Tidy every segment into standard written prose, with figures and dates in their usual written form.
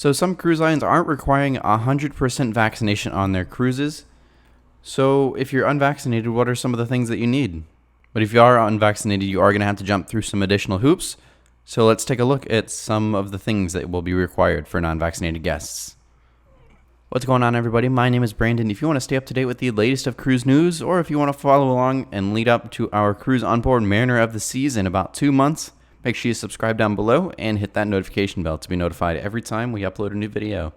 So some cruise lines aren't requiring 100% vaccination on their cruises. So if you're unvaccinated, what are some of the things that you need? But if you are unvaccinated, you are going to have to jump through some additional hoops. So let's take a look at some of the things that will be required for non-vaccinated guests. What's going on, everybody? My name is Brandon. If you want to stay up to date with the latest of cruise news, or if you want to follow along and lead up to our Cruise Onboard Mariner of the Seas in about 2 months, make sure you subscribe down below and hit that notification bell to be notified every time we upload a new video.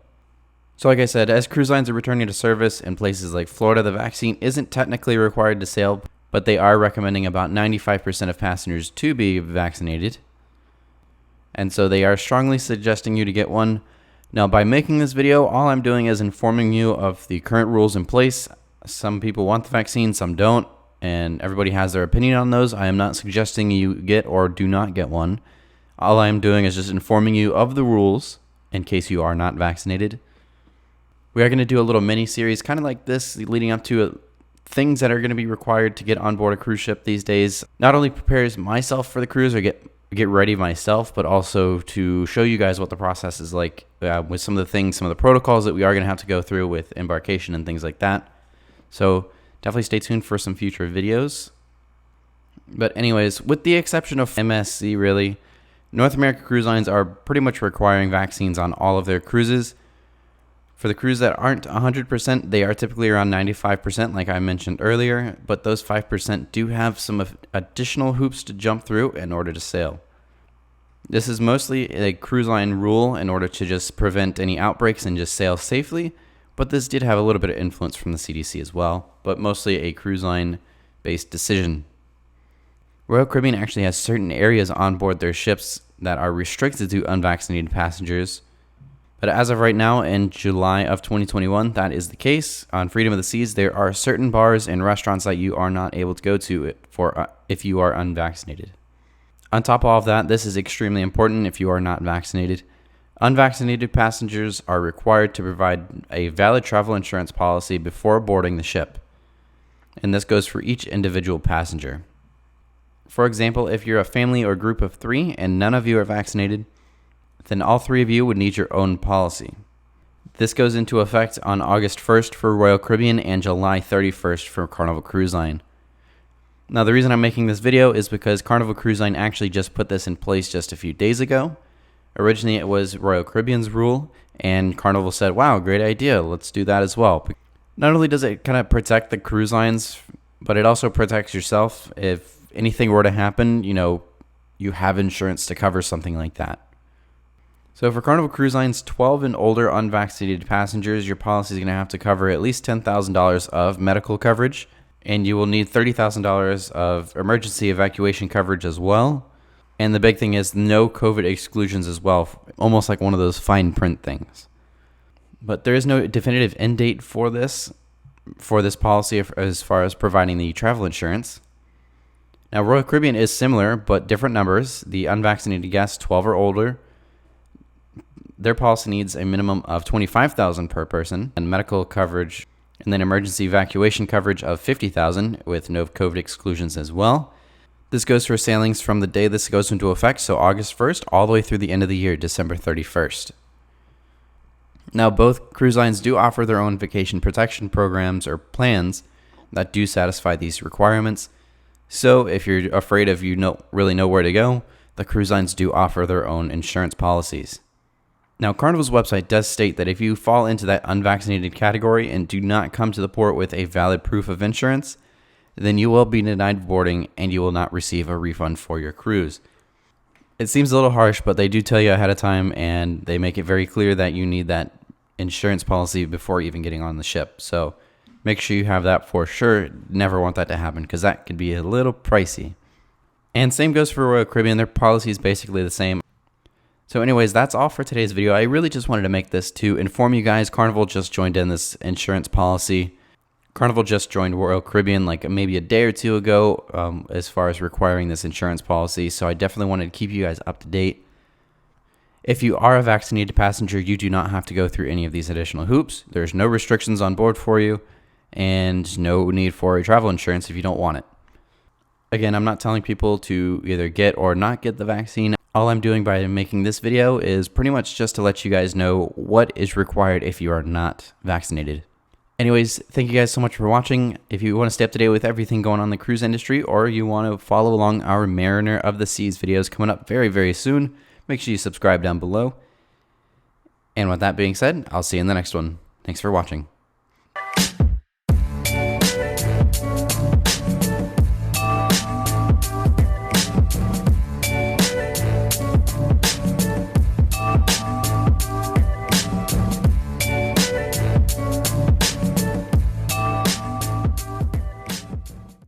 So like I said, as cruise lines are returning to service in places like Florida, the vaccine isn't technically required to sail, but they are recommending about 95% of passengers to be vaccinated. And so they are strongly suggesting you to get one. Now, by making this video, all I'm doing is informing you of the current rules in place. Some people want the vaccine, some don't, and everybody has their opinion on those. I am not suggesting you get or do not get one. All I am doing is just informing you of the rules in case you are not vaccinated. We are going to do a little mini-series kind of like this, leading up to things that are going to be required to get on board a cruise ship these days. Not only prepares myself for the cruise or get ready myself, but also to show you guys what the process is like with some of the things, some of the protocols that we are going to have to go through with embarkation and things like that. So definitely stay tuned for some future videos. But anyways, with the exception of MSC, really, North America Cruise Lines are pretty much requiring vaccines on all of their cruises. For the cruises that aren't 100%, they are typically around 95%, like I mentioned earlier, but those 5% do have some additional hoops to jump through in order to sail. This is mostly a cruise line rule in order to just prevent any outbreaks and just sail safely, but this did have a little bit of influence from the CDC as well, but mostly a cruise line-based decision. Royal Caribbean actually has certain areas on board their ships that are restricted to unvaccinated passengers. But as of right now, in July of 2021, that is the case. On Freedom of the Seas, there are certain bars and restaurants that you are not able to go to if you are unvaccinated. On top of all of that, this is extremely important if you are not vaccinated. Unvaccinated passengers are required to provide a valid travel insurance policy before boarding the ship. And this goes for each individual passenger. For example, if you're a family or group of 3 and none of you are vaccinated, then all 3 of you would need your own policy. This goes into effect on August 1st for Royal Caribbean and July 31st for Carnival Cruise Line. Now, the reason I'm making this video is because Carnival Cruise Line actually just put this in place just a few days ago. Originally, it was Royal Caribbean's rule, and Carnival said, wow, great idea, let's do that as well. Not only does it kind of protect the cruise lines, but it also protects yourself. If anything were to happen, you have insurance to cover something like that. So for Carnival Cruise Line's 12 and older unvaccinated passengers, your policy is going to have to cover at least $10,000 of medical coverage, and you will need $30,000 of emergency evacuation coverage as well. And the big thing is no COVID exclusions as well, almost like one of those fine print things. But there is no definitive end date for this policy as far as providing the travel insurance. Now, Royal Caribbean is similar, but different numbers. The unvaccinated guests, 12 or older, their policy needs a minimum of $25,000 per person and medical coverage, and then emergency evacuation coverage of $50,000 with no COVID exclusions as well. This goes for sailings from the day this goes into effect, so August 1st, all the way through the end of the year, December 31st. Now, both cruise lines do offer their own vacation protection programs or plans that do satisfy these requirements. So if you're afraid of really know where to go, the cruise lines do offer their own insurance policies. Now, Carnival's website does state that if you fall into that unvaccinated category and do not come to the port with a valid proof of insurance, then you will be denied boarding and you will not receive a refund for your cruise. It seems a little harsh, but they do tell you ahead of time, and they make it very clear that you need that insurance policy before even getting on the ship. So make sure you have that for sure. Never want that to happen because that could be a little pricey. And same goes for Royal Caribbean. Their policy is basically the same. So anyways, that's all for today's video. I really just wanted to make this to inform you guys. Carnival just joined in this insurance policy. Carnival just joined Royal Caribbean like maybe a day or two ago as far as requiring this insurance policy. So I definitely wanted to keep you guys up to date. If you are a vaccinated passenger, you do not have to go through any of these additional hoops. There's no restrictions on board for you and no need for a travel insurance if you don't want it. Again, I'm not telling people to either get or not get the vaccine. All I'm doing by making this video is pretty much just to let you guys know what is required if you are not vaccinated. Anyways, thank you guys so much for watching. If you want to stay up to date with everything going on in the cruise industry, or you want to follow along our Mariner of the Seas videos coming up very, very soon, make sure you subscribe down below. And with that being said, I'll see you in the next one. Thanks for watching.